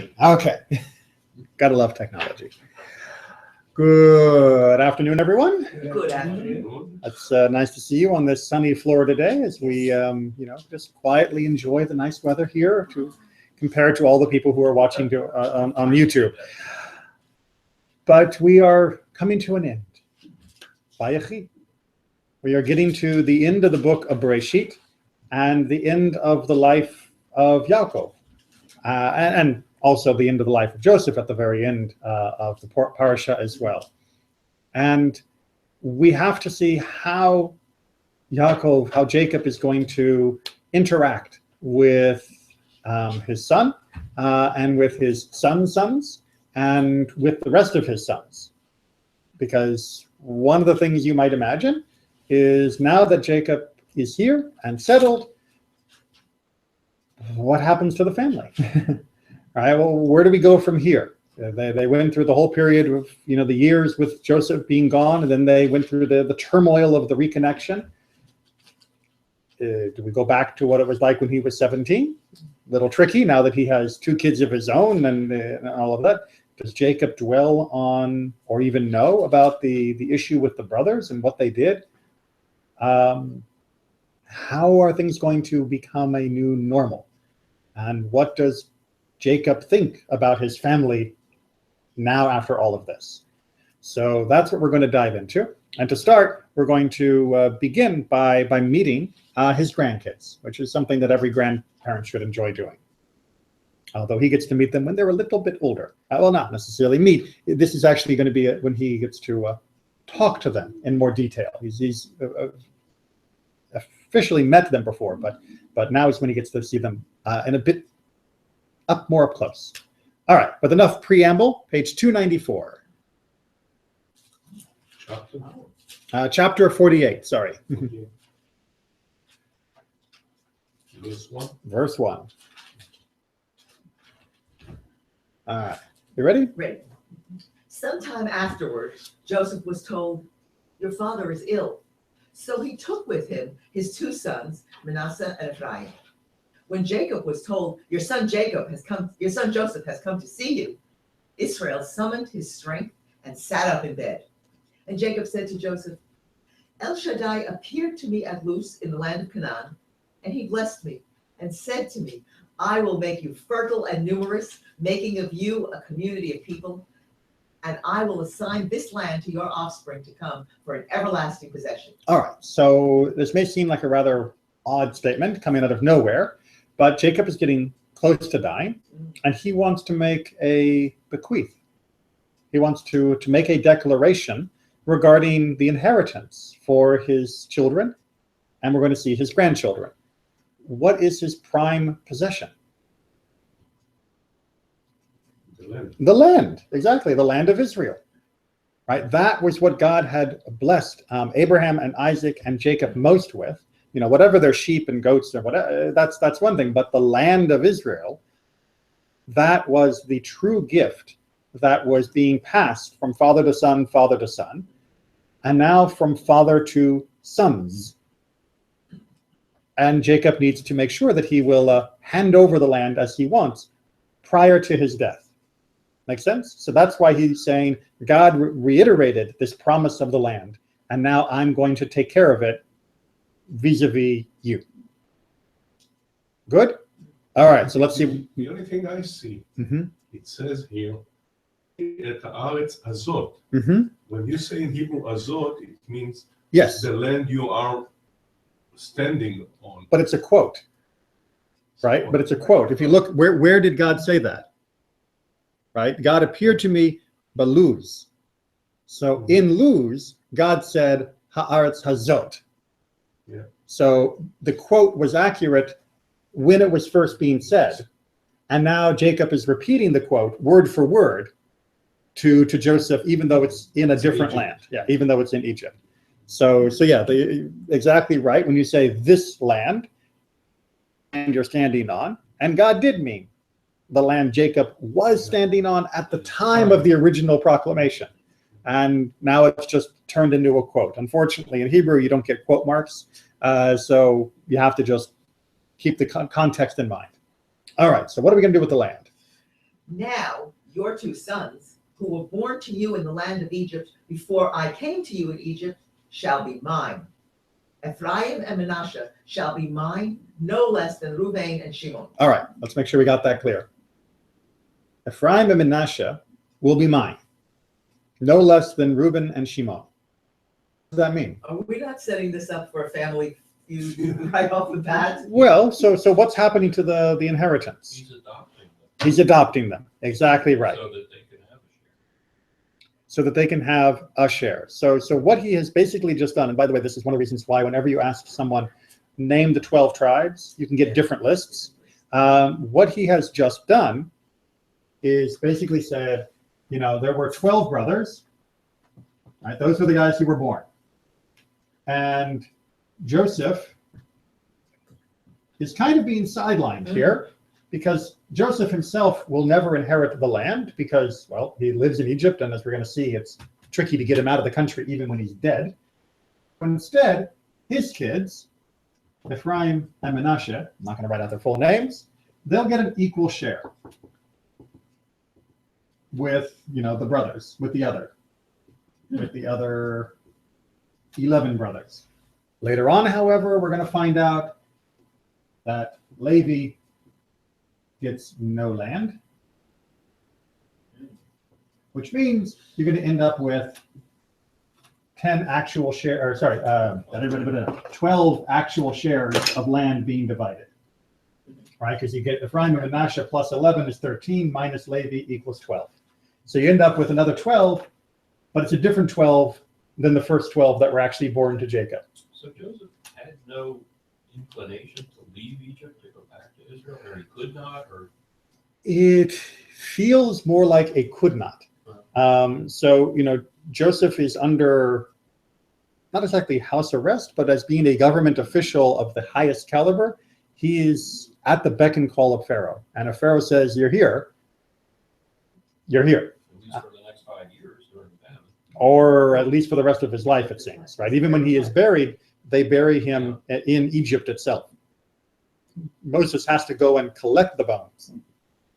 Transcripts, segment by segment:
machine. Okay. Gotta love technology. Good afternoon, everyone. Good afternoon. It's nice to see you on this sunny Florida day as we, just quietly enjoy the nice weather here compared to all the people who are watching on YouTube. But we are coming to an end. Vayechi. We are getting to the end of the book of Bereshit and the end of the life of Yaakov, and also the end of the life of Joseph at the very end of the parasha as well. And we have to see how Jacob is going to interact with his son and with his son's sons and with the rest of his sons. Because one of the things you might imagine is now that Jacob is here and settled, what happens to the family? All right, well, where do we go from here? They went through the whole period of, the years with Joseph being gone, and then they went through the turmoil of the reconnection. Do we go back to what it was like when he was 17? A little tricky now that he has two kids of his own and all of that. Does Jacob dwell on or even know about the issue with the brothers and what they did? How are things going to become a new normal? And what does Jacob think about his family now after all of this? So that's what we're going to dive into. And to start, we're going to begin by meeting his grandkids, which is something that every grandparent should enjoy doing. Although he gets to meet them when they're a little bit older. Well, not necessarily meet. This is actually going to be when he gets to talk to them in more detail. He's officially met them before, but now is when he gets to see them in a bit more up close. All right, with enough preamble, page 294. Chapter 48, sorry. Verse 1. All right, you ready? Ready. Sometime afterwards, Joseph was told, "Your father is ill." So he took with him his two sons, Manasseh and Ephraim. When Jacob was told, your son Joseph has come to see you, Israel summoned his strength and sat up in bed. And Jacob said to Joseph, El Shaddai appeared to me at Luz in the land of Canaan, and he blessed me and said to me, I will make you fertile and numerous, making of you a community of people, and I will assign this land to your offspring to come for an everlasting possession. All right, so this may seem like a rather odd statement coming out of nowhere, but Jacob is getting close to dying, and he wants to make a bequeath. He wants to make a declaration regarding the inheritance for his children, and we're going to see his grandchildren. What is his prime possession? The land, exactly, the land of Israel. Right, that was what God had blessed Abraham and Isaac and Jacob most with. Whatever their sheep and goats or whatever, that's one thing. But the land of Israel, that was the true gift that was being passed from father to son, and now from father to sons. And Jacob needs to make sure that he will hand over the land as he wants prior to his death. Make sense? So that's why he's saying God reiterated this promise of the land, and now I'm going to take care of it vis-a-vis you. Good? All right, so let's see. The only thing I see, it says here, et haaretz azot. When you say in Hebrew azot, it means yes, the land you are standing on. But it's a quote, right? But it's a quote. If you look, where did God say that? Right? God appeared to me by Luz. So in Luz, God said, haaretz hazot. Yeah. So the quote was accurate when it was first being said. And now Jacob is repeating the quote word for word to Joseph, even though it's in a different land. Yeah, even though it's in Egypt. So yeah, exactly right. When you say this land, and you're standing on, and God did mean the land Jacob was standing on at the time of the original proclamation. And now it's just turned into a quote. Unfortunately, in Hebrew, you don't get quote marks. So you have to just keep the context in mind. All right, so what are we going to do with the land? Now your two sons, who were born to you in the land of Egypt before I came to you in Egypt, shall be mine. Ephraim and Manasseh shall be mine, no less than Reuben and Shimon. All right, let's make sure we got that clear. Ephraim and Manasseh will be mine, no less than Reuben and Shimon. What does that mean? Are we not setting this up for a family feud right off the bat? Well, so what's happening to the inheritance? He's adopting them. He's adopting them. Exactly right. So that they can have a share. So that they can have a share. So what he has basically just done, and by the way, this is one of the reasons why whenever you ask someone, name the 12 tribes, you can get different lists. What he has just done is basically said, you know, there were 12 brothers, right? Those were the guys who were born. And Joseph is kind of being sidelined here because Joseph himself will never inherit the land because, well, he lives in Egypt, and as we're going to see, it's tricky to get him out of the country even when he's dead. But instead, his kids, Ephraim and Manasseh, I'm not going to write out their full names, they'll get an equal share with, you know, the brothers, with the other 11 brothers. Later on, however, we're going to find out that Levi gets no land, which means you're going to end up with 12 actual shares of land being divided, right? Because you get Ephraim and Manasseh plus 11 is 13 minus Levi equals 12. So you end up with another 12, but it's a different 12 than the first 12 that were actually born to Jacob. So Joseph had no inclination to leave Egypt to go back to Israel, or he could not, or it feels more like a could not. So, you know, Joseph is under not exactly house arrest, but as being a government official of the highest caliber, he is at the beck and call of Pharaoh. And if Pharaoh says, you're here, you're here. at least for the next 5 years during the famine. Or at least for the rest of his life, it seems, right? Even when he is buried, they bury him in Egypt itself. Moses has to go and collect the bones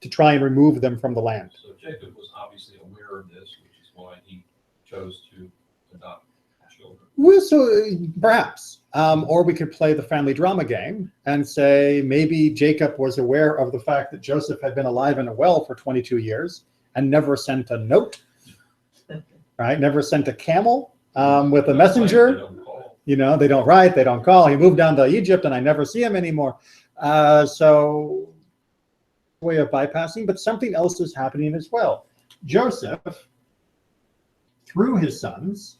to try and remove them from the land. So Jacob was obviously aware of this, which is why he chose to adopt children. Well, so perhaps, or we could play the family drama game and say maybe Jacob was aware of the fact that Joseph had been alive and well for 22 years and never sent a note, right? Never sent a camel with a messenger. You know, they don't write, they don't call. He moved down to Egypt and I never see him anymore. So way of bypassing, but something else is happening as well. Joseph, through his sons,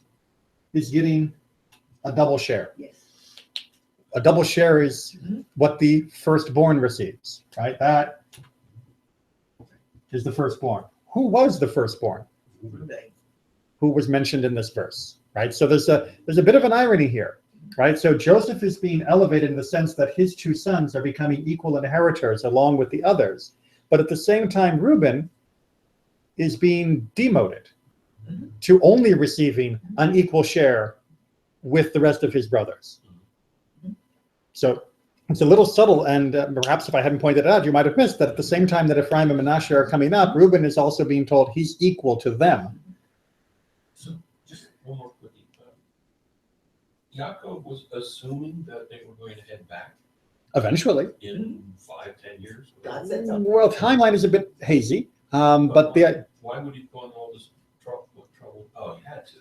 is getting a double share. Yes. A double share is what the firstborn receives, right? That is the firstborn. Who was the firstborn? Who was mentioned in this verse, right? So there's a bit of an irony here, right? So Joseph is being elevated in the sense that his two sons are becoming equal inheritors along with the others. But at the same time, Reuben is being demoted to only receiving an equal share with the rest of his brothers. So it's a little subtle, and perhaps if I hadn't pointed it out, you might have missed that at the same time that Ephraim and Manasseh are coming up, Reuben is also being told he's equal to them. So just one more quickie. Yaakov was assuming that they were going to head back Eventually. in 5-10 years. God said something. Well, timeline is a bit hazy, but why would he go into all this trouble? Oh, he had to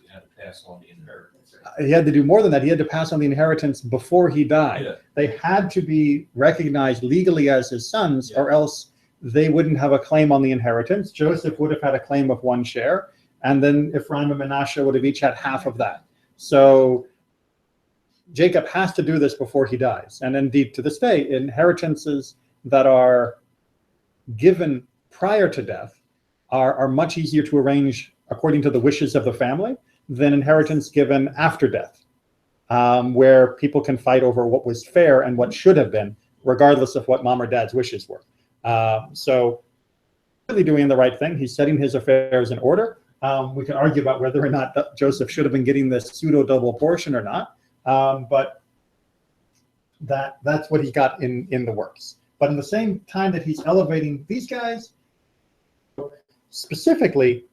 pass on the inheritance. he had to do more than that. He had to pass on the inheritance before he died. Yeah. They had to be recognized legally as his sons, or else they wouldn't have a claim on the inheritance. Joseph would have had a claim of 1 share, and then Ephraim and Manasseh would have each had half of that. So Jacob has to do this before he dies. And indeed, to this day, inheritances that are given prior to death are much easier to arrange according to the wishes of the family than inheritance given after death, where people can fight over what was fair and what should have been, regardless of what mom or dad's wishes were. So really doing the right thing. He's setting his affairs in order. We can argue about whether or not Joseph should have been getting this pseudo-double portion or not, but that's what he got in the works. But in the same time that he's elevating these guys, specifically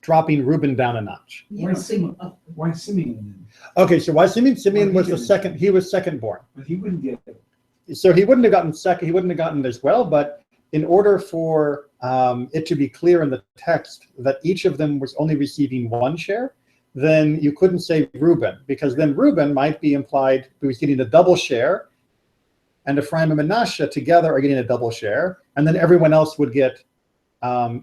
dropping Reuben down a notch. You know, Simeon. Why Simeon? Okay, so why Simeon? Simeon Well, was he the didn't. second. He was second born. But he wouldn't get it. So he wouldn't have gotten second. He wouldn't have gotten as well. But in order for it to be clear in the text that each of them was only receiving one share, then you couldn't say Reuben, because then Reuben might be implied he was getting a double share, and Ephraim and Manasseh together are getting a double share, and then everyone else would get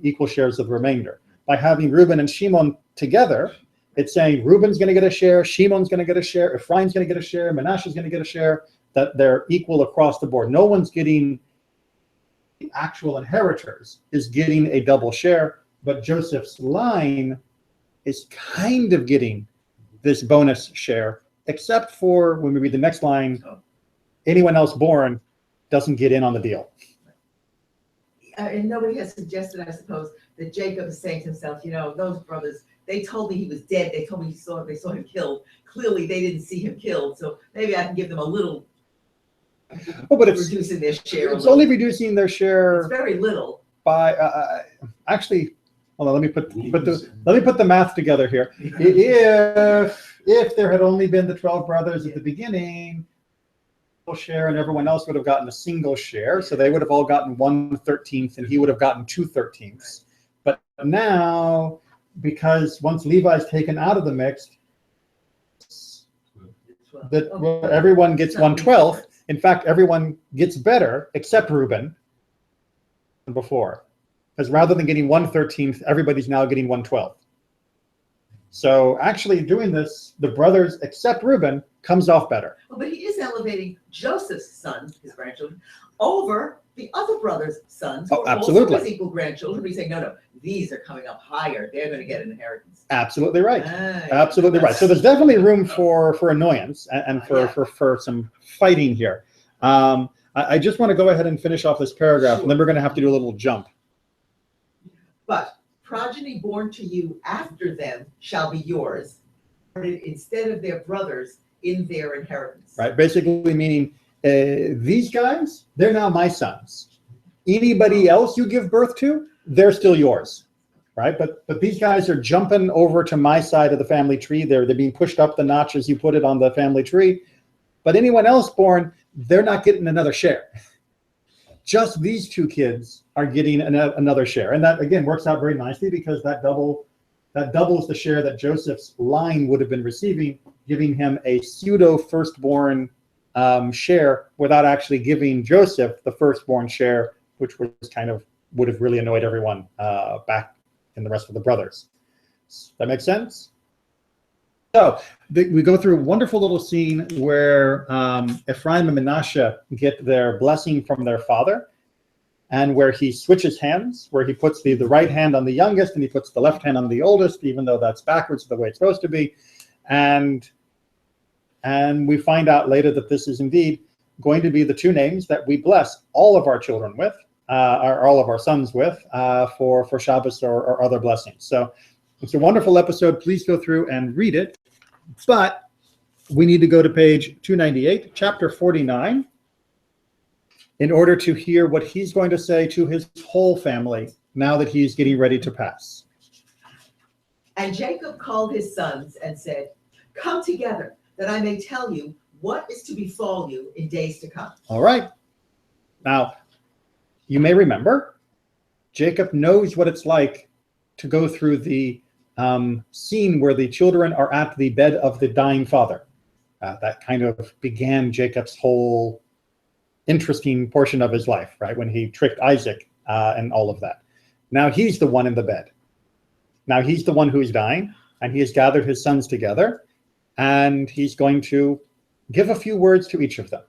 equal shares of the remainder. By having Reuben and Shimon together, it's saying Reuben's going to get a share, Shimon's going to get a share, Ephraim's going to get a share, Manasseh's going to get a share, that they're equal across the board. No one's getting, the actual inheritors is getting a double share, but Joseph's line is kind of getting this bonus share, except for when we read the next line, anyone else born doesn't get in on the deal. And nobody has suggested, I suppose, that Jacob is saying to himself, you know, those brothers, they told me he was dead. They told me they saw him killed. Clearly, they didn't see him killed. So maybe I can give them a little. Oh, but it's reducing their share. It's only reducing their share. It's very little. By actually, hold on. Let me put the math together here. If there had only been the 12 brothers at the beginning, share, and everyone else would have gotten a single share, so they would have all gotten 1/13, and he would have gotten 2/13. But now, because once Levi's taken out of the mix, that everyone gets 1/12. In fact, everyone gets better except Reuben than before, because rather than getting 1/13, everybody's now getting 1/12. So actually doing this, the brothers except Reuben comes off better. Well, but he is elevating Joseph's son, his grandchildren, over the other brother's sons, who Oh, are absolutely. also his equal grandchildren. He's saying, no, these are coming up higher. They're going to get an inheritance. Absolutely right. Ah, Absolutely right. So there's definitely room for annoyance and for some fighting here. I just want to go ahead and finish off this paragraph, and then we're going to have to do a little jump. But progeny born to you after them shall be yours, instead of their brothers in their inheritance. Right. Basically meaning these guys, they're now my sons. Anybody else you give birth to, they're still yours. Right. But these guys are jumping over to my side of the family tree. They're being pushed up the notch, as you put it, on the family tree. But anyone else born, they're not getting another share. Just these two kids are getting another share. And that, again, works out very nicely, because that doubles the share that Joseph's line would have been receiving, giving him a pseudo firstborn share without actually giving Joseph the firstborn share, which was would have really annoyed everyone back in the rest of the brothers. That makes sense? So we go through a wonderful little scene where Ephraim and Manasseh get their blessing from their father, and where he switches hands, where he puts the right hand on the youngest and he puts the left hand on the oldest, even though that's backwards the way it's supposed to be. And we find out later that this is indeed going to be the two names that we bless all of our children with, or all of our sons with, for Shabbos or other blessings. So it's a wonderful episode. Please go through and read it. But we need to go to page 298, chapter 49, in order to hear what he's going to say to his whole family now that he's getting ready to pass. And Jacob called his sons and said, come together, that I may tell you what is to befall you in days to come. All right. Now, you may remember, Jacob knows what it's like to go through the scene where the children are at the bed of the dying father. That kind of began Jacob's whole interesting portion of his life, right? When he tricked Isaac and all of that. Now he's the one in the bed. Now he's the one who's dying, and he has gathered his sons together, and he's going to give a few words to each of them.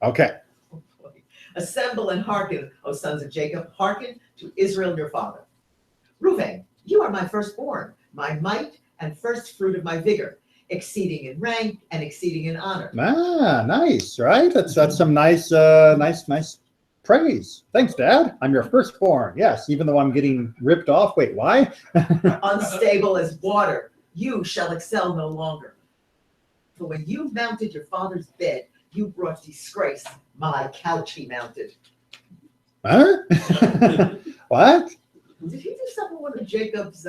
Okay. Oh, boy. Assemble and hearken, O sons of Jacob, hearken to Israel your father. Reuben, you are my firstborn, my might and first fruit of my vigor, exceeding in rank and exceeding in honor. Ah, nice, right? That's some nice praise. Thanks, Dad. I'm your firstborn. Yes, even though I'm getting ripped off. Wait, why? Unstable as water, you shall excel no longer. For when you mounted your father's bed, you brought disgrace. My couch he mounted. Huh? What? Did he do something with one of Jacob's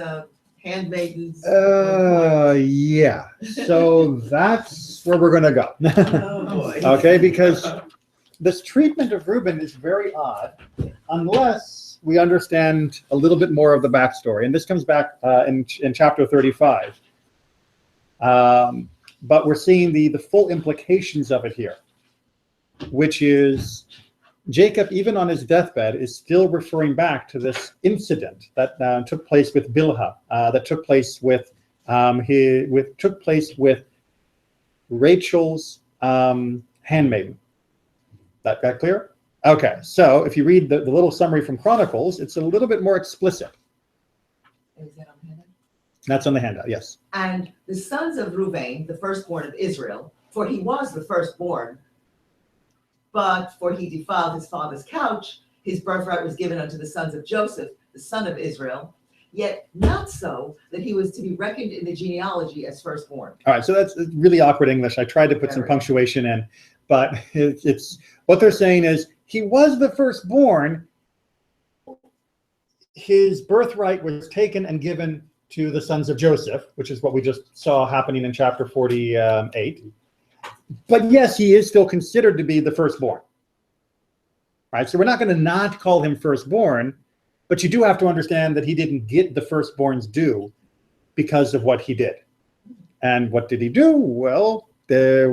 handmaidens? Yeah. So that's where we're going to go. Oh boy. Okay, because this treatment of Reuben is very odd unless we understand a little bit more of the backstory. And this comes back in chapter 35. But we're seeing the full implications of it here, which is Jacob, even on his deathbed, is still referring back to this incident that took place with Bilhah, that took place with Rachel's handmaiden. That got clear? Okay, so if you read the little summary from Chronicles, it's a little bit more explicit. Is that on the handout? That's on the handout, yes. And the sons of Reuben, the firstborn of Israel, for he was the firstborn, but for he defiled his father's couch, his birthright was given unto the sons of Joseph, the son of Israel, yet not so that he was to be reckoned in the genealogy as firstborn. All right, so that's really awkward English. I tried to put some punctuation in, but it's what they're saying is he was the firstborn. His birthright was taken and given to the sons of Joseph, which is what we just saw happening in chapter 48. But yes, he is still considered to be the firstborn. Right? So we're not going to not call him firstborn, but you do have to understand that he didn't get the firstborn's due because of what he did. And what did he do? Well, they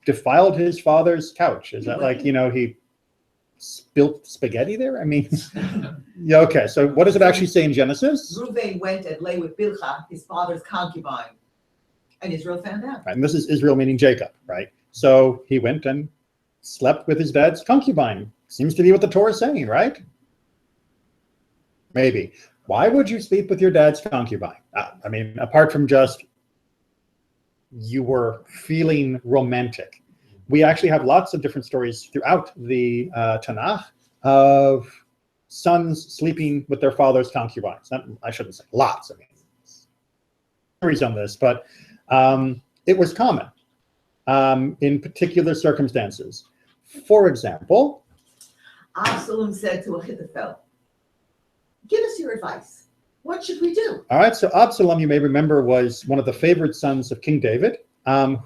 defiled his father's couch. Is that like, he spilt spaghetti there? I mean, yeah, okay. So what does it actually say in Genesis? Reuben went and lay with Bilhah, his father's concubine, and Israel found out. Right, and this is Israel meaning Jacob, right? So he went and slept with his dad's concubine. Seems to be what the Torah is saying, right? Maybe. Why would you sleep with your dad's concubine? I mean, apart from just you were feeling romantic. We actually have lots of different stories throughout the Tanakh of sons sleeping with their father's concubines. I shouldn't say lots. I mean, stories on this, but it was common in particular circumstances. For example, Absalom said to Ahithophel, "Give us your advice. What should we do?" All right, so Absalom, you may remember, was one of the favored sons of King David,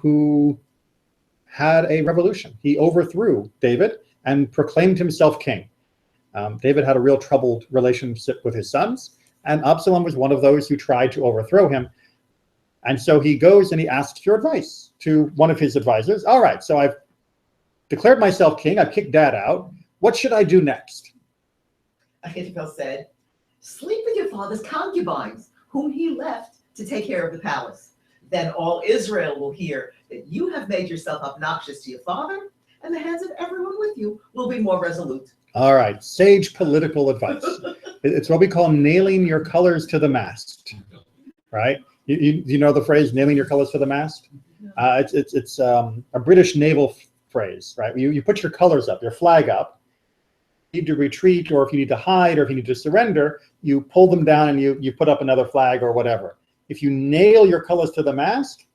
who had a revolution. He overthrew David and proclaimed himself king. David had a real troubled relationship with his sons, and Absalom was one of those who tried to overthrow him. And so he goes and he asks your advice to one of his advisors. All right, so I've declared myself king. I've kicked dad out. What should I do next? Ahithophel said, "Sleep with your father's concubines, whom he left to take care of the palace. Then all Israel will hear that you have made yourself obnoxious to your father, and the hands of everyone with you will be more resolute." All right, sage political advice. It's what we call nailing your colors to the mast, right? You know the phrase, nailing your colors to the mast? It's a British naval phrase, right? You put your colors up, your flag up. You need to retreat, or if you need to hide, or if you need to surrender, you pull them down and you put up another flag or whatever. If you nail your colors to the mast,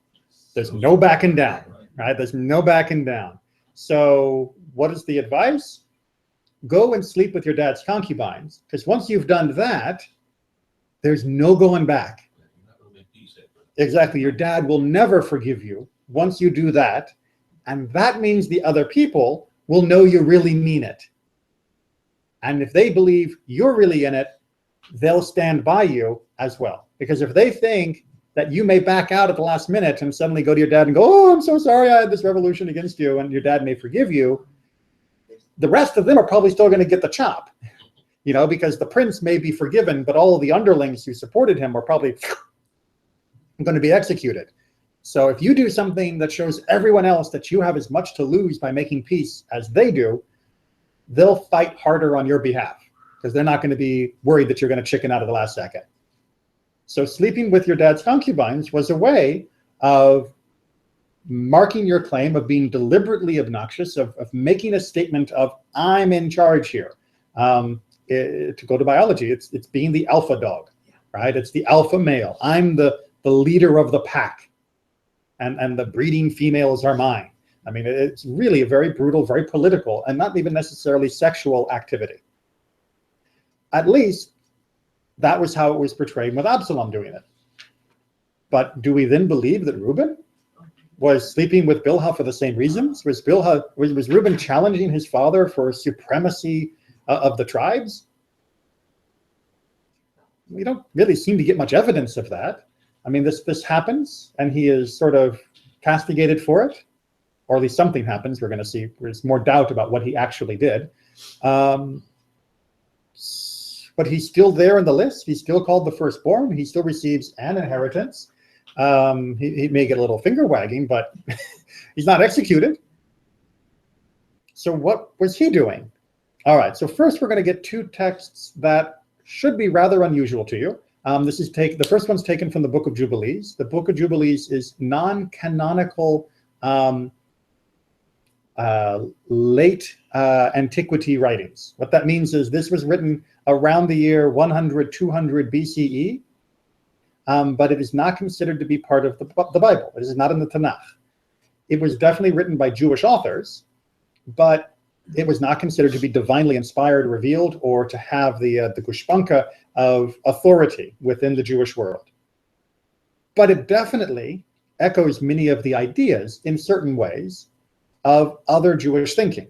there's no backing down, right? There's no backing down. So what is the advice? Go and sleep with your dad's concubines, because once you've done that, there's no going back. Exactly. Your dad will never forgive you once you do that. And that means the other people will know you really mean it. And if they believe you're really in it, they'll stand by you as well. Because if they think that you may back out at the last minute and suddenly go to your dad and go, "Oh, I'm so sorry, I had this revolution against you," and your dad may forgive you, the rest of them are probably still going to get the chop, because the prince may be forgiven, but all of the underlings who supported him are probably going to be executed. So if you do something that shows everyone else that you have as much to lose by making peace as they do, they'll fight harder on your behalf because they're not going to be worried that you're going to chicken out at the last second. So sleeping with your dad's concubines was a way of marking your claim, of being deliberately obnoxious, of making a statement of, "I'm in charge here." To go to biology, it's being the alpha dog, right? It's the alpha male. I'm the leader of the pack, and the breeding females are mine. I mean, it's really a very brutal, very political, and not even necessarily sexual activity. At least that was how it was portrayed with Absalom doing it. But do we then believe that Reuben was sleeping with Bilhah for the same reasons? Was Reuben challenging his father for supremacy of the tribes? We don't really seem to get much evidence of that. I mean, this happens, and he is sort of castigated for it, or at least something happens. We're going to see there's more doubt about what he actually did. But he's still there in the list. He's still called the firstborn. He still receives an inheritance. He may get a little finger wagging, but he's not executed. So what was he doing? All right, so first we're going to get two texts that should be rather unusual to you. The first one's taken from the Book of Jubilees. The Book of Jubilees is non-canonical late antiquity writings. What that means is this was written around the year 100, 200 BCE, but it is not considered to be part of the Bible. It is not in the Tanakh. It was definitely written by Jewish authors, but it was not considered to be divinely inspired, revealed, or to have the gushpanka of authority within the Jewish world. But it definitely echoes many of the ideas in certain ways of other Jewish thinking.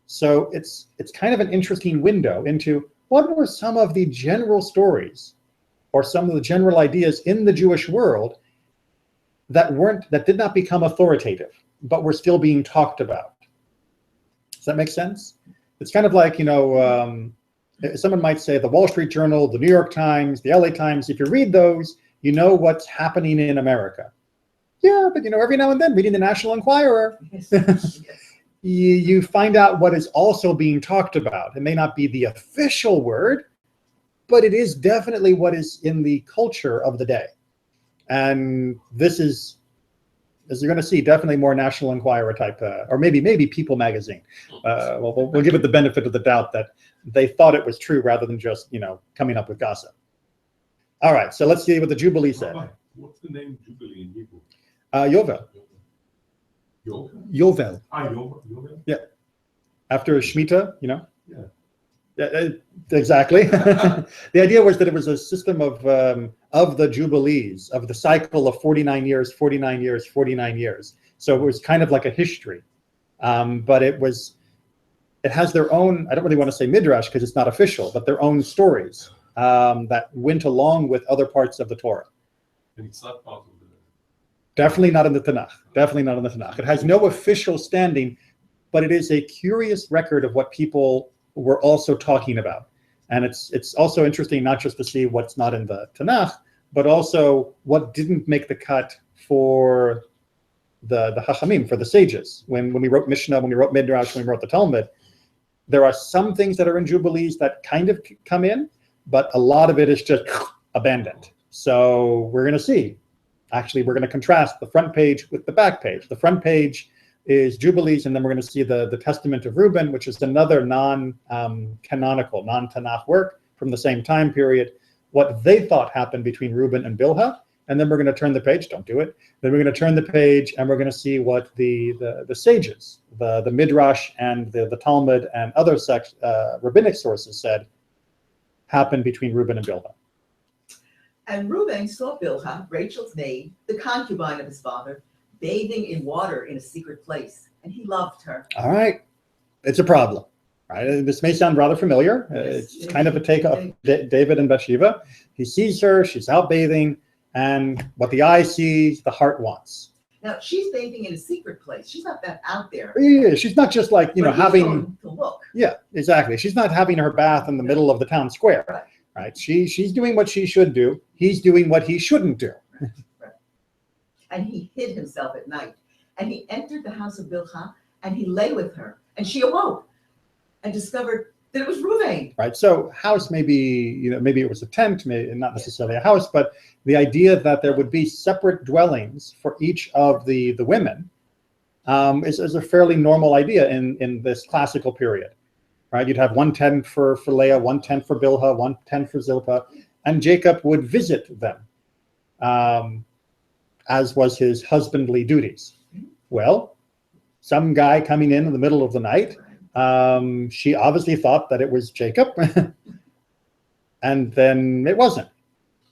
So it's kind of an interesting window into what were some of the general stories or some of the general ideas in the Jewish world that did not become authoritative, but were still being talked about. Does that make sense? It's kind of like, someone might say the Wall Street Journal, the New York Times, the LA Times. If you read those, you know what's happening in America. Yeah, but every now and then, reading the National Enquirer, Yes. you find out what is also being talked about. It may not be the official word, but it is definitely what is in the culture of the day. And this is, as you're going to see, definitely more National Enquirer type, or maybe People Magazine. We'll give it the benefit of the doubt that they thought it was true rather than just, coming up with gossip. All right, so let's see what the Jubilee said. What's the name Jubilee in Hebrew? Yovel. Yovel. Yovel? Yeah. After Shemitah, Yeah. Yeah, exactly. The idea was that it was a system of the Jubilees, of the cycle of 49 years, 49 years, 49 years. So it was kind of like a history. But it has their own, I don't really want to say midrash because it's not official, but their own stories that went along with other parts of the Torah. And it's not part of the... Definitely not in the Tanakh. Definitely not in the Tanakh. It has no official standing, but it is a curious record of what people were also talking about. And it's also interesting not just to see what's not in the Tanakh, but also what didn't make the cut for the Hachamim, for the sages. When we wrote Mishnah, when we wrote Midrash, when we wrote the Talmud, there are some things that are in Jubilees that kind of come in, but a lot of it is just abandoned. So we're going to see. Actually, we're going to contrast the front page with the back page. The front page is Jubilees, and then we're going to see the Testament of Reuben, which is another non-canonical, non-Tanakh work from the same time period, what they thought happened between Reuben and Bilhah, and then we're going to turn the page, don't do it, then we're going to turn the page, and we're going to see what the sages, the Midrash and the Talmud and other rabbinic sources said happened between Reuben and Bilhah. And Reuben saw Bilhah, Rachel's maid, the concubine of his father, bathing in water in a secret place, and he loved her. All right, it's a problem, right? This may sound rather familiar. It's kind of a take of David and Bathsheba. He sees her, she's out bathing, and what the eye sees, the heart wants. Now, she's bathing in a secret place. She's not that out there. Yeah, she's not just like, But he's having... going to look. Yeah, exactly. She's not having her bath in the middle of the town square, right? She's doing what she should do. He's doing what he shouldn't do. Right. And he hid himself at night. And he entered the house of Bilhah, and he lay with her. And she awoke and discovered that it was Reuben. Right. So house maybe it was a tent, maybe not necessarily a house, but the idea that there would be separate dwellings for each of the women is a fairly normal idea in this classical period. Right, you'd have one tent for Leah, one tent for Bilhah, one tent for Zilpah, and Jacob would visit them, as was his husbandly duties. Well, some guy coming in the middle of the night, she obviously thought that it was Jacob, and then it wasn't.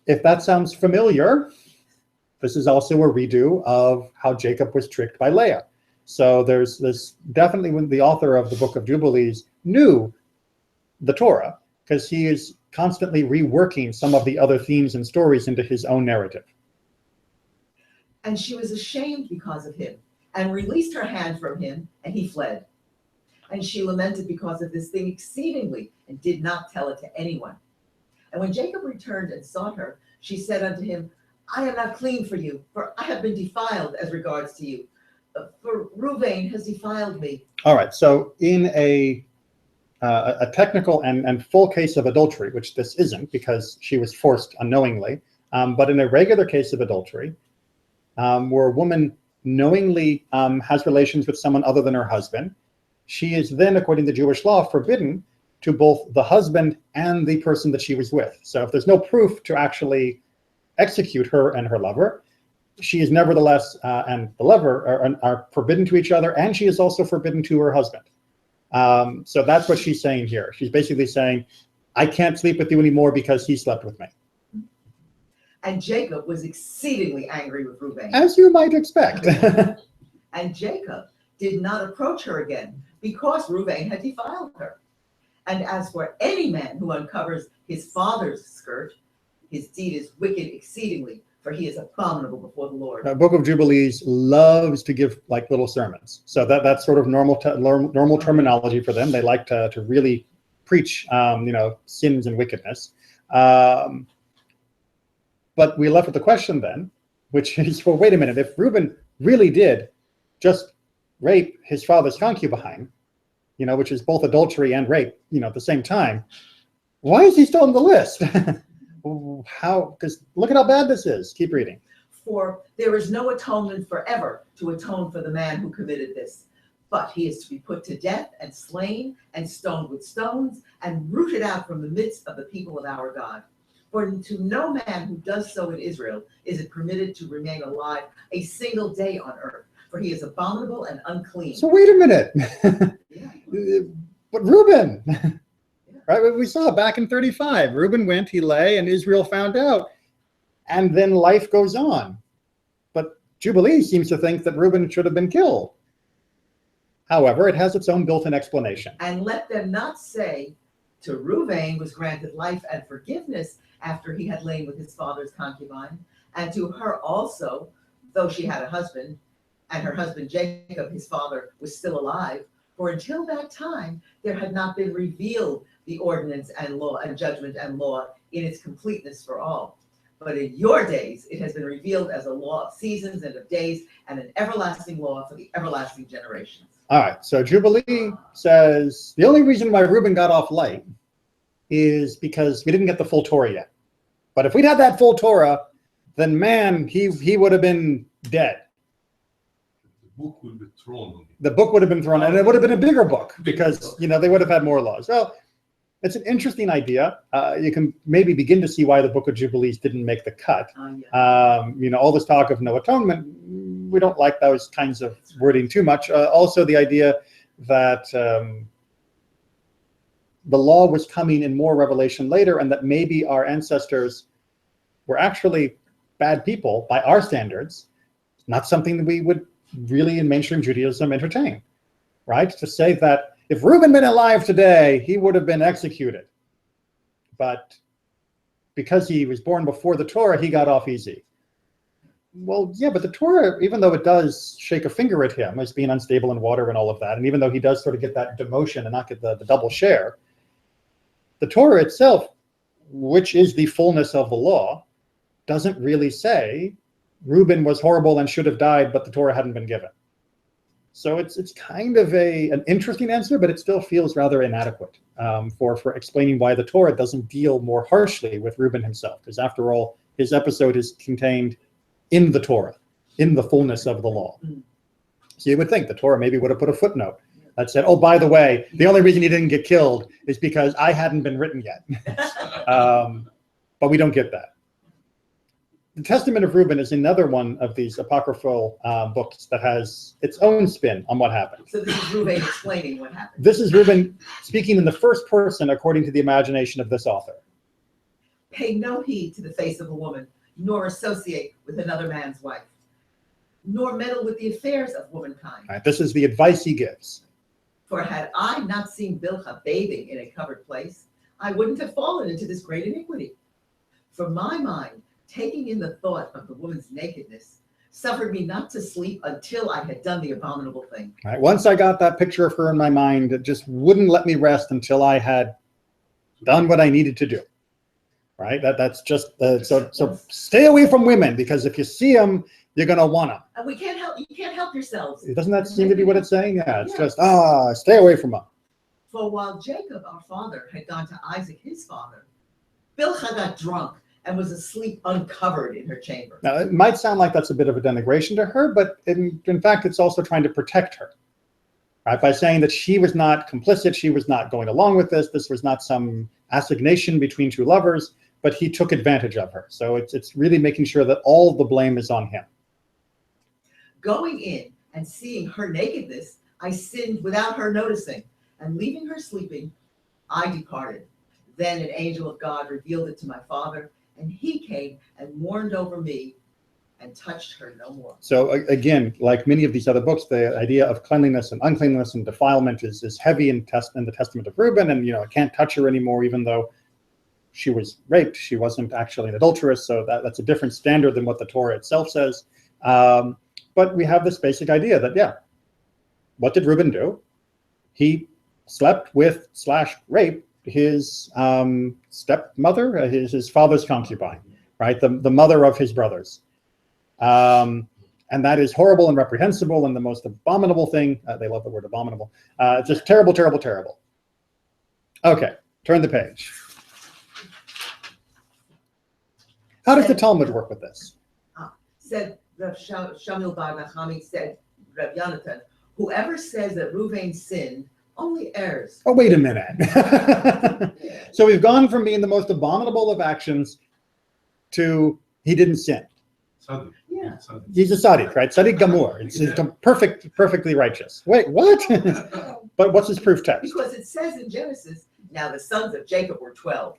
If that sounds familiar, this is also a redo of how Jacob was tricked by Leah. So there's this, definitely when the author of the book of Jubilees knew the Torah, because he is constantly reworking some of the other themes and stories into his own narrative. And she was ashamed because of him, and released her hand from him, and he fled. And she lamented because of this thing exceedingly, and did not tell it to anyone. And when Jacob returned and sought her, she said unto him, I am not clean for you, for I have been defiled as regards to you. For Reuben has defiled me. All right, so in a technical and full case of adultery, which this isn't because she was forced unknowingly, but in a regular case of adultery, where a woman knowingly has relations with someone other than her husband, she is then, according to Jewish law, forbidden to both the husband and the person that she was with. So if there's no proof to actually execute her and her lover, she is nevertheless, and the lover are forbidden to each other, and she is also forbidden to her husband. So that's what she's saying here. She's basically saying, I can't sleep with you anymore because he slept with me. And Jacob was exceedingly angry with Reuben. As you might expect. And Jacob did not approach her again, because Reuben had defiled her. And as for any man who uncovers his father's skirt, his deed is wicked exceedingly, for he is abominable before the Lord. The Book of Jubilees loves to give like little sermons. So that's sort of normal terminology for them. They like to really preach, sins and wickedness. But we're left with the question then, which is, well, wait a minute. If Reuben really did just rape his father's concubine, which is both adultery and rape, at the same time, why is he still on the list? How? Because look at how bad this is. Keep reading. For there is no atonement forever to atone for the man who committed this, but he is to be put to death and slain and stoned with stones and rooted out from the midst of the people of our God. For to no man who does so in Israel is it permitted to remain alive a single day on earth, for he is abominable and unclean. So wait a minute. Yeah. But Reuben, right? We saw back in 35, Reuben went, he lay, and Israel found out. And then life goes on. But Jubilee seems to think that Reuben should have been killed. However, it has its own built-in explanation. And let them not say, to Reuben was granted life and forgiveness after he had lain with his father's concubine, and to her also, though she had a husband, and her husband Jacob, his father, was still alive. For until that time, there had not been revealed the ordinance and law and judgment and law in its completeness for all. But in your days, it has been revealed as a law of seasons and of days and an everlasting law for the everlasting generations. All right, so Jubilee says the only reason why Reuben got off light is because we didn't get the full Torah yet. But if we'd had that full Torah, then man, he would have been dead. The book would be thrown on him. The book would have been thrown, and it would have been a bigger book because they would have had more laws. Well, it's an interesting idea. You can maybe begin to see why the Book of Jubilees didn't make the cut. All this talk of no atonement, we don't like those kinds of wording too much. Also, the idea that the law was coming in more revelation later, and that maybe our ancestors were actually bad people by our standards, not something that we would really in mainstream Judaism entertain, right? To say that if Reuben been alive today, he would have been executed. But because he was born before the Torah, he got off easy. Well, yeah, but the Torah, even though it does shake a finger at him as being unstable in water and all of that, and even though he does sort of get that demotion and not get the double share, the Torah itself, which is the fullness of the law, doesn't really say Reuben was horrible and should have died, but the Torah hadn't been given. So it's kind of an interesting answer, but it still feels rather inadequate for explaining why the Torah doesn't deal more harshly with Reuben himself, because after all, his episode is contained in the Torah, in the fullness of the law. So you would think the Torah maybe would have put a footnote that said, oh, by the way, the only reason he didn't get killed is because I hadn't been written yet. But we don't get that. The Testament of Reuben is another one of these apocryphal books that has its own spin on what happened. So this is Reuben explaining what happened. This is Reuben speaking in the first person according to the imagination of this author. Pay no heed to the face of a woman, nor associate with another man's wife, nor meddle with the affairs of womankind. Right, this is the advice he gives. For had I not seen Bilhah bathing in a covered place, I wouldn't have fallen into this great iniquity. For my mind, taking in the thought of the woman's nakedness, suffered me not to sleep until I had done the abominable thing. Right, once I got that picture of her in my mind, it just wouldn't let me rest until I had done what I needed to do. Right, that's just so stay away from women, because if you see them, you're gonna want them. And you can't help yourselves. Doesn't that seem to be what it's saying? Yeah, it's Yeah. just stay away from them. For while Jacob, our father, had gone to Isaac, his father, Bilhah got drunk and was asleep uncovered in her chamber. Now, it might sound like that's a bit of a denigration to her, but in fact, it's also trying to protect her, right? By saying that she was not complicit, she was not going along with this. This was not some assignation between two lovers, but he took advantage of her. So it's really making sure that all the blame is on him. Going in and seeing her nakedness, I sinned without her noticing, and leaving her sleeping, I departed. Then an angel of God revealed it to my father, and he came and mourned over me and touched her no more. So again, like many of these other books, the idea of cleanliness and uncleanness and defilement is heavy in the Testament of Reuben, and I can't touch her anymore, even though she was raped. She wasn't actually an adulteress, so that's a different standard than what the Torah itself says. But we have this basic idea that, yeah, what did Reuben do? He slept with / raped his stepmother, his father's concubine, right? The mother of his brothers. And that is horrible and reprehensible and the most abominable thing. They love the word abominable. Just terrible, terrible, terrible. Okay, turn the page. How does the Talmud work with this? Said Rav Shamuel Bar Nachami, said Rav Yonatan, whoever says that Reuven sinned only errs. Oh, wait a minute. So we've gone from being the most abominable of actions to he didn't sin. Tzaddik. Yeah. Tzaddik. He's a tzaddik, right? Tzaddik gamur. It's perfectly righteous. Wait, what? But what's his proof text? Because it says in Genesis, now the sons of Jacob were 12.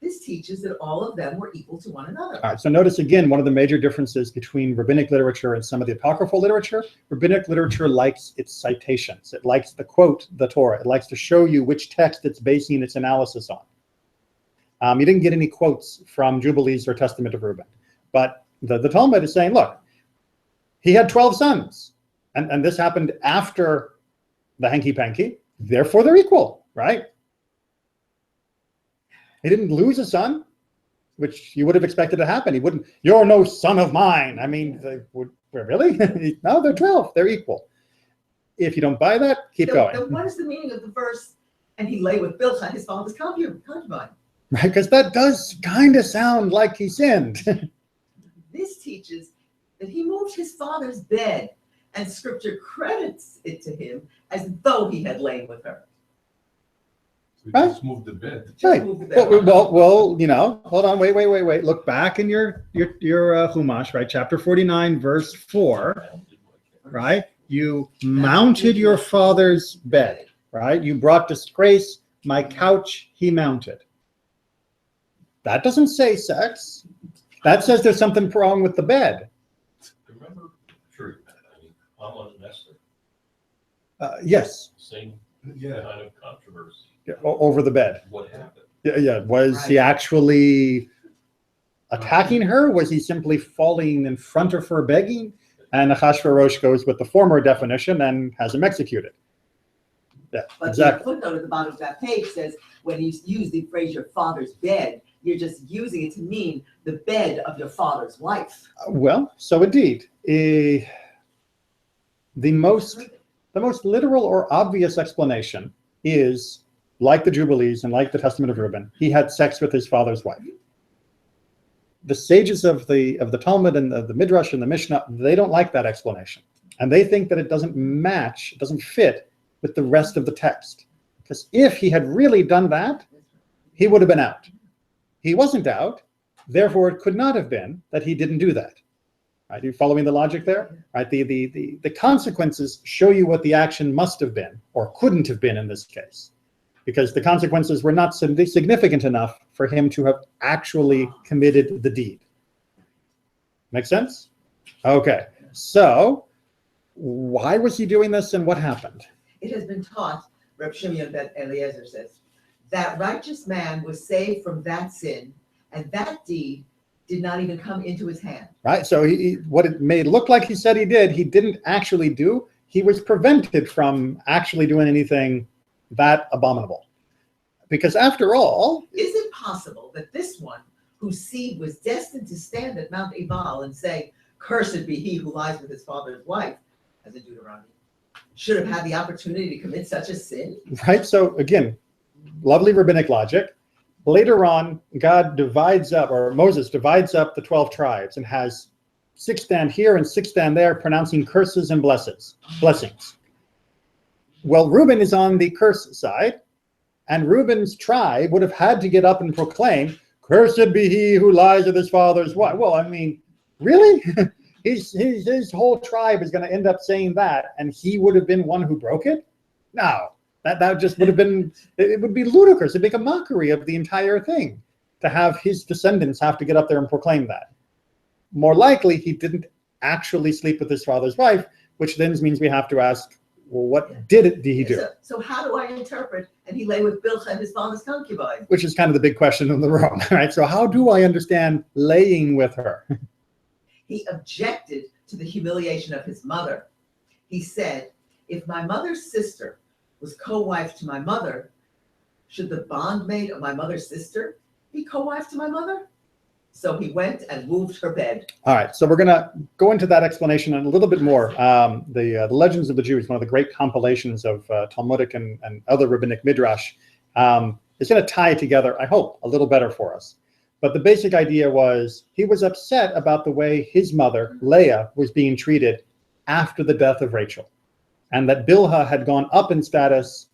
This teaches that all of them were equal to one another. All right, so notice again, one of the major differences between rabbinic literature and some of the apocryphal literature. Rabbinic literature likes its citations. It likes to quote the Torah. It likes to show you which text it's basing its analysis on. You didn't get any quotes from Jubilees or Testament of Reuben. But the Talmud is saying, look, he had 12 sons. And this happened after the hanky-panky. Therefore, they're equal, right? He didn't lose a son, which you would have expected to happen. He wouldn't, you're no son of mine. I mean, really? No, they're 12. They're equal. If you don't buy that, keep going. Then what is the meaning of the verse, and he lay with Bilhah, his father's concubine? Right, because that does kind of sound like he sinned. This teaches that he moved his father's bed, and scripture credits it to him as though he had lain with her. We Right. just moved the bed. Right. Move the bed. Well, hold on, wait. Look back in your Chumash, right? Chapter 49, verse 4, right? You mounted your father's bed, right? You brought disgrace, my couch he mounted. That doesn't say sex. That says there's something wrong with the bed. Remember, sure, I mean, Ammon and Esther, Yes, same Yeah. kind of controversy. over the bed. What happened? Yeah. Was he actually attacking her? Was he simply falling in front of her begging? And Achashverosh goes with the former definition and has him executed. Yeah, But exactly. the footnote at the bottom of that page says, when you use the phrase your father's bed, you're just using it to mean the bed of your father's wife. Well, so indeed, the most literal or obvious explanation is, like the Jubilees and like the Testament of Reuben, he had sex with his father's wife. The sages of the Talmud and the Midrash and the Mishnah, they don't like that explanation. And they think that it doesn't match, it doesn't fit with the rest of the text. Because if he had really done that, he would have been out. He wasn't out, therefore it could not have been that he didn't do that. Right? Are you following the logic there? Right? The consequences show you what the action must have been, or couldn't have been in this case. because the consequences were not significant enough for him to have actually committed the deed. Make sense? Okay, so why was he doing this and what happened? It has been taught, Reb Shimon ben Eliezer says, that righteous man was saved from that sin, and that deed did not even come into his hand. Right, so what it may look like he said he did, he didn't actually do. He was prevented from actually doing anything that abominable. Because after all... Is it possible that this one, whose seed was destined to stand at Mount Ebal and say, "Cursed be he who lies with his father's wife," as in Deuteronomy, should have had the opportunity to commit such a sin? Right, so again, lovely rabbinic logic. Later on, God divides up, or Moses divides up the 12 tribes and has 6 stand here and 6 stand there, pronouncing curses and blessings. Well, Reuben is on the curse side, and Reuben's tribe would have had to get up and proclaim, "Cursed be he who lies with his father's wife." Well, I mean, really? His whole tribe is going to end up saying that, and he would have been one who broke it? No. That just would have been, it would be ludicrous. It'd make a mockery of the entire thing to have his descendants have to get up there and proclaim that. More likely, he didn't actually sleep with his father's wife, which then means we have to ask, well, what did he do? So how do I interpret, and he lay with Bilhah, his father's concubine? Which is kind of the big question in the room, right? So how do I understand laying with her? He objected to the humiliation of his mother. He said, "If my mother's sister was co-wife to my mother, should the bondmaid of my mother's sister be co-wife to my mother?" So he went and moved her bed. All right, so we're going to go into that explanation and a little bit more. The Legends of the Jews, one of the great compilations of Talmudic and other rabbinic midrash, is going to tie together, I hope, a little better for us. But the basic idea was he was upset about the way his mother, Leah, was being treated after the death of Rachel, and that Bilhah had gone up in status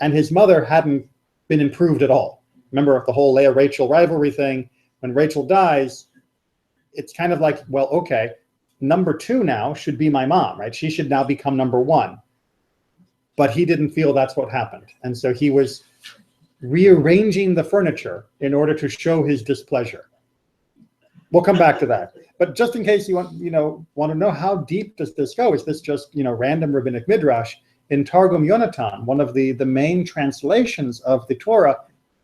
and his mother hadn't been improved at all. Remember the whole Leah-Rachel rivalry thing? When Rachel dies, it's kind of like, well, okay, number 2 now should be my mom, right? She should now become number 1. But he didn't feel that's what happened. And so he was rearranging the furniture in order to show his displeasure. We'll come back to that. But just in case you want to know how deep does this go, is this just, random rabbinic midrash? In Targum Yonatan, one of the main translations of the Torah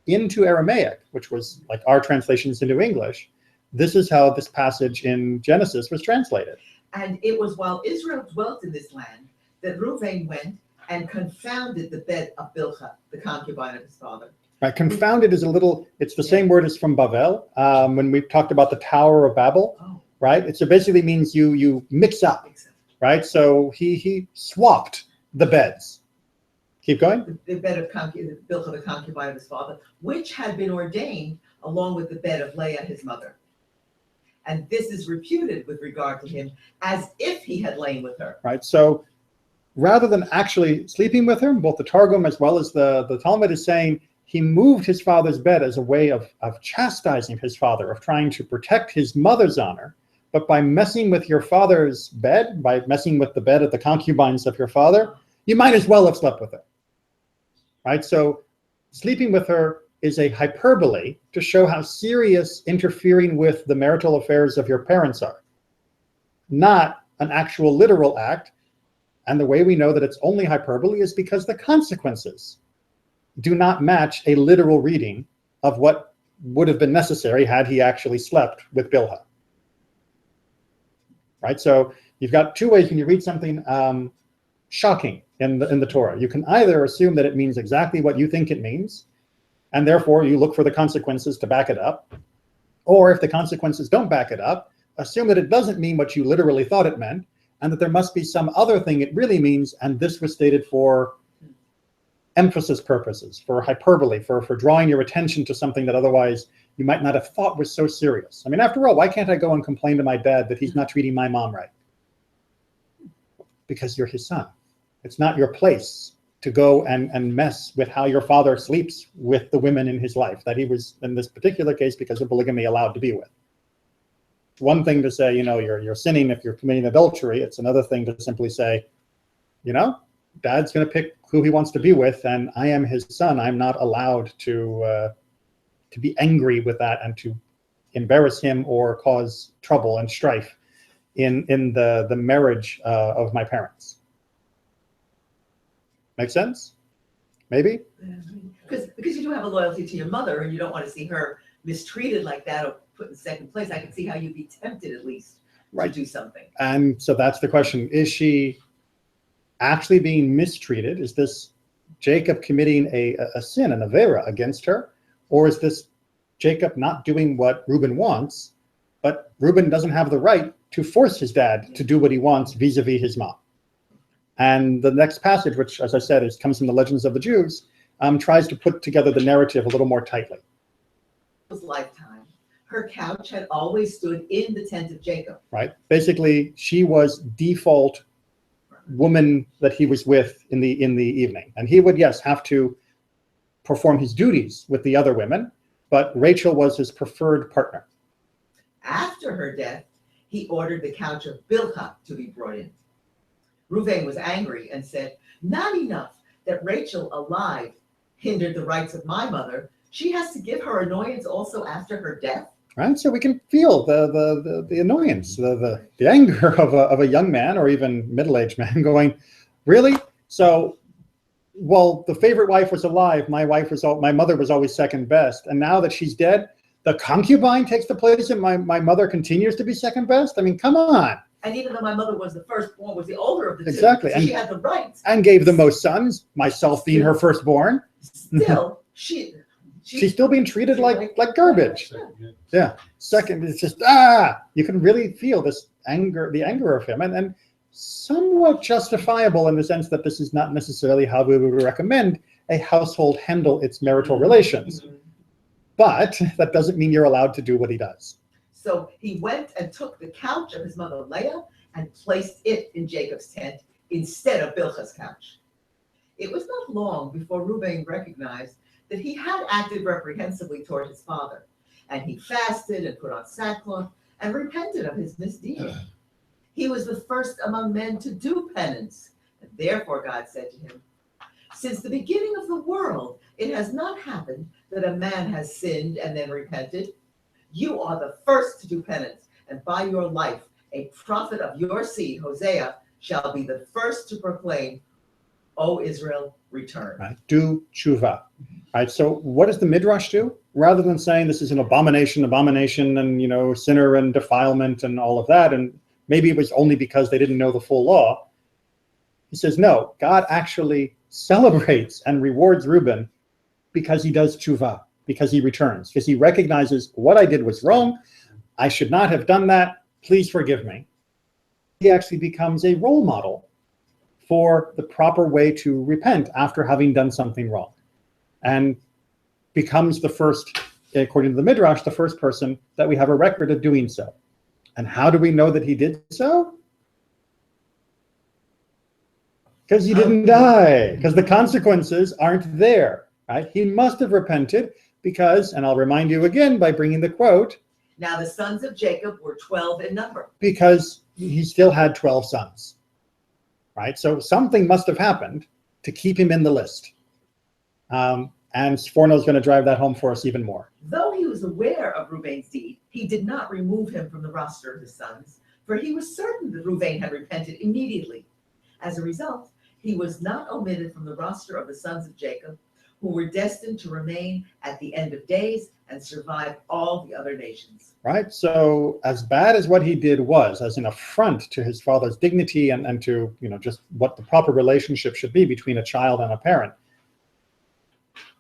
into Aramaic, which was like our translations into English, this is how this passage in Genesis was translated. And it was while Israel dwelt in this land that Reuben went and confounded the bed of Bilhah, the concubine of his father. Right, confounded is it's the same word as from Bavel, when we talked about the Tower of Babel, right? It basically means you mix up, right? So he swapped the beds. Keep going. The bed of Bilhah, the concubine of his father, which had been ordained along with the bed of Leah, his mother. And this is reputed with regard to him as if he had lain with her. Right, so rather than actually sleeping with her, both the Targum as well as the Talmud is saying he moved his father's bed as a way of chastising his father, of trying to protect his mother's honor. But by messing with your father's bed, by messing with the bed of the concubines of your father, you might as well have slept with her. Right? So sleeping with her is a hyperbole to show how serious interfering with the marital affairs of your parents are, not an actual literal act. And the way we know that it's only hyperbole is because the consequences do not match a literal reading of what would have been necessary had he actually slept with Bilhah. Right? So you've got 2 ways when you read something shocking in the Torah. You can either assume that it means exactly what you think it means, and therefore you look for the consequences to back it up. Or if the consequences don't back it up, assume that it doesn't mean what you literally thought it meant, and that there must be some other thing it really means, and this was stated for emphasis purposes, for hyperbole, for drawing your attention to something that otherwise you might not have thought was so serious. I mean, after all, why can't I go and complain to my dad that he's not treating my mom right? Because you're his son. It's not your place to go and mess with how your father sleeps with the women in his life that he was, in this particular case, because of polygamy, allowed to be with. It's one thing to say, you're sinning if you're committing adultery. It's another thing to simply say, Dad's going to pick who he wants to be with, and I am his son. I'm not allowed to be angry with that and to embarrass him or cause trouble and strife in the marriage of my parents. Make sense? Maybe? Because you do have a loyalty to your mother, and you don't want to see her mistreated like that or put in second place. I can see how you'd be tempted at least to do something. And so that's the question. Is she actually being mistreated? Is this Jacob committing a sin, an avera against her? Or is this Jacob not doing what Reuben wants, but Reuben doesn't have the right to force his dad to do what he wants vis-a-vis his mom? And the next passage, which, as I said, comes from the Legends of the Jews, tries to put together the narrative a little more tightly. Lifetime, her couch had always stood in the tent of Jacob. Right. Basically, she was default woman that he was with in the evening, and he would, yes, have to perform his duties with the other women, but Rachel was his preferred partner. After her death, he ordered the couch of Bilhah to be brought in. Reuben was angry and said, "Not enough that Rachel alive hindered the rights of my mother. She has to give her annoyance also after her death." Right, so we can feel the annoyance, the anger of a young man or even middle-aged man going, really? So, well, the favorite wife was alive. My mother was always second best, and now that she's dead, the concubine takes the place, and my mother continues to be second best. I mean, come on. And even though my mother was the firstborn, was the older of the two, Exactly, so she had the rights. And gave the most sons, myself being her firstborn. Still, she's still being treated like garbage. Yeah. Second, it's just, you can really feel this anger, the anger of him, and somewhat justifiable in the sense that this is not necessarily how we would recommend a household handle its marital relations. But that doesn't mean you're allowed to do what he does. So he went and took the couch of his mother Leah and placed it in Jacob's tent instead of Bilhah's couch. It was not long before Reuben recognized that he had acted reprehensibly toward his father, and he fasted and put on sackcloth and repented of his misdeed. He was the first among men to do penance, and therefore God said to him, "Since the beginning of the world, it has not happened that a man has sinned and then repented. You are the first to do penance, and by your life, a prophet of your seed, Hosea, shall be the first to proclaim, O Israel, return." Right? Do tshuva. Right? So what does the Midrash do? Rather than saying this is an abomination, and sinner and defilement and all of that, and maybe it was only because they didn't know the full law, he says, no, God actually celebrates and rewards Reuben because he does tshuva, because he returns, because he recognizes what I did was wrong. I should not have done that. Please forgive me. He actually becomes a role model for the proper way to repent after having done something wrong, and becomes the first, according to the Midrash, the first person that we have a record of doing so. And how do we know that he did so? Because he didn't die, because the consequences aren't there. Right? He must have repented because, and I'll remind you again by bringing the quote, Now the sons of Jacob were 12 in number. because he still had 12 sons. Right? So something must have happened to keep him in the list. And Sforno is going to drive that home for us even more. Though he was aware of Reuben's deed, he did not remove him from the roster of his sons, for he was certain that Reuben had repented immediately. As a result, he was not omitted from the roster of the sons of Jacob, who were destined to remain at the end of days and survive all the other nations. Right? So as bad as what he did was, as an affront to his father's dignity and to, just what the proper relationship should be between a child and a parent,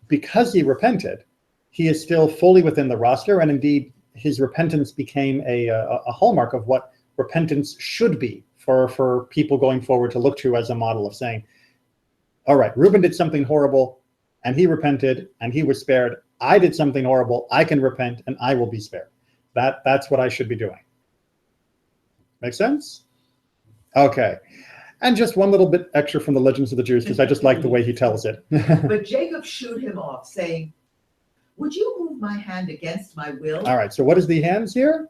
because he repented, he is still fully within the roster, and indeed his repentance became a hallmark of what repentance should be for people going forward to look to as a model of saying, all right, Reuben did something horrible and he repented and he was spared. I did something horrible, I can repent and I will be spared. That's what I should be doing. Make sense? Okay. And just one little bit extra from the Legends of the Jews, because I just like the way he tells it. But Jacob shooed him off, saying, "Would you move my hand against my will?" All right, so what is the hands here?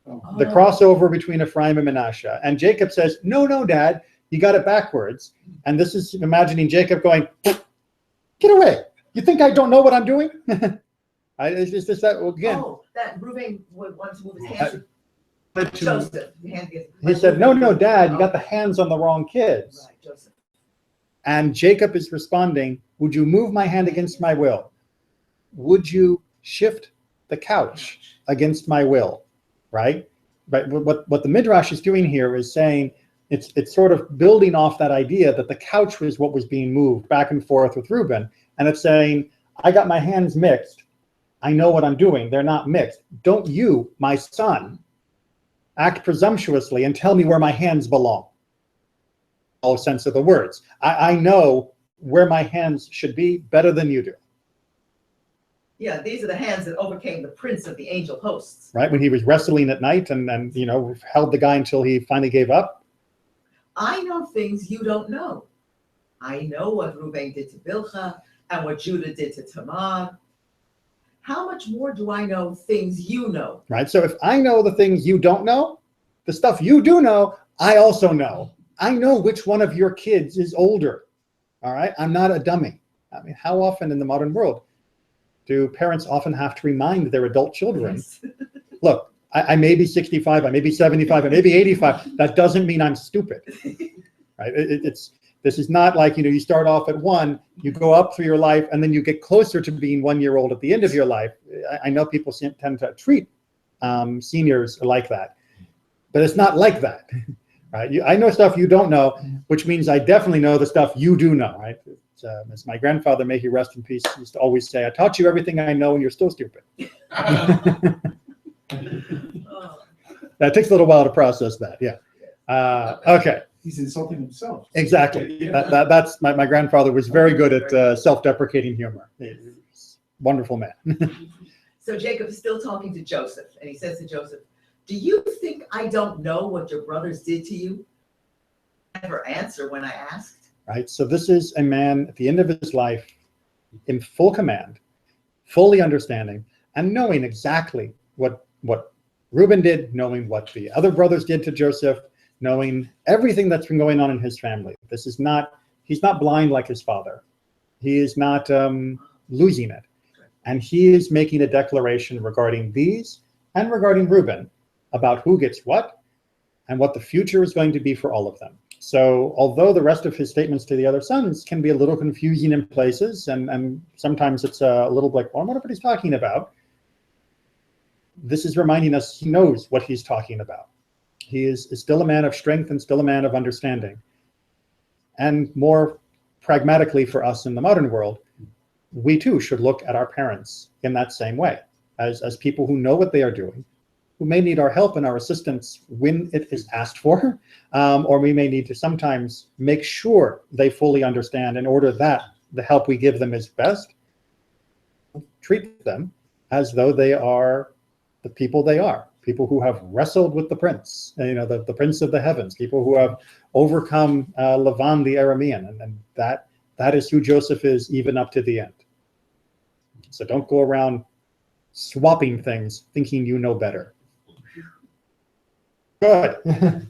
Oh. The crossover between Ephraim and Manasseh. And Jacob says, no, Dad, You got it backwards. And this is imagining Jacob going, get away. You think I don't know what I'm doing? It's just that, again. Oh, that Reuben wanted to move his hands. To, Joseph, the hand gets, he said, no, Dad, you got the hands on the wrong kids. Right, Joseph. And Jacob is responding, would you move my hand against my will? Would you shift the couch against my will? Right? But what the Midrash is doing here is saying, it's sort of building off that idea that the couch was what was being moved back and forth with Reuben. And it's saying, I got my hands mixed. I know what I'm doing. They're not mixed. Don't you, my son, act presumptuously and tell me where my hands belong. All sense of the words. I know where my hands should be better than you do. Yeah, these are the hands that overcame the prince of the angel hosts. Right? When he was wrestling at night and you know, held the guy until he finally gave up. I know things you don't know. I know what Reuben did to Bilhah and what Judah did to Tamar. How much more do I know things you know? Right? So if I know the things you don't know, the stuff you do know, I also know. I know which one of your kids is older. All right? I'm not a dummy. I mean, how often in the modern world do parents often have to remind their adult children, Yes. look, I may be 65, I may be 75, I may be 85. That doesn't mean I'm stupid. Right? This is not like, you know, you start off at 1, you go up through your life, and then you get closer to being 1 year old at the end of your life. I know people tend to treat seniors like that, but it's not like that. Right? I know stuff you don't know, which means I definitely know the stuff you do know. Right? As my grandfather, may he rest in peace, used to always say, I taught you everything I know and you're still stupid. That takes a little while to process that. Yeah. Okay. He's insulting himself. Exactly. Yeah. That's my grandfather was very good at self-deprecating humor. Wonderful man. So Jacob is still talking to Joseph, and he says to Joseph, do you think I don't know what your brothers did to you? Never answer when I asked. Right. So this is a man at the end of his life in full command, fully understanding, and knowing exactly what Reuben did, knowing what the other brothers did to Joseph, knowing everything that's been going on in his family. He's not blind like his father. He is not losing it. And he is making a declaration regarding these and regarding Reuben about who gets what and what the future is going to be for all of them. So although the rest of his statements to the other sons can be a little confusing in places, and sometimes it's a little like, well, I wonder what he's talking about. This is reminding us he knows what he's talking about. He is still a man of strength and still a man of understanding. And more pragmatically for us in the modern world, we too should look at our parents in that same way, as people who know what they are doing, who may need our help and our assistance when it is asked for, or we may need to sometimes make sure they fully understand in order that the help we give them is best. Treat them as though they are the people they are, people who have wrestled with the prince, you know, the prince of the heavens, people who have overcome Lavan the Aramean, and that is who Joseph is even up to the end. So don't go around swapping things thinking you know better. Good.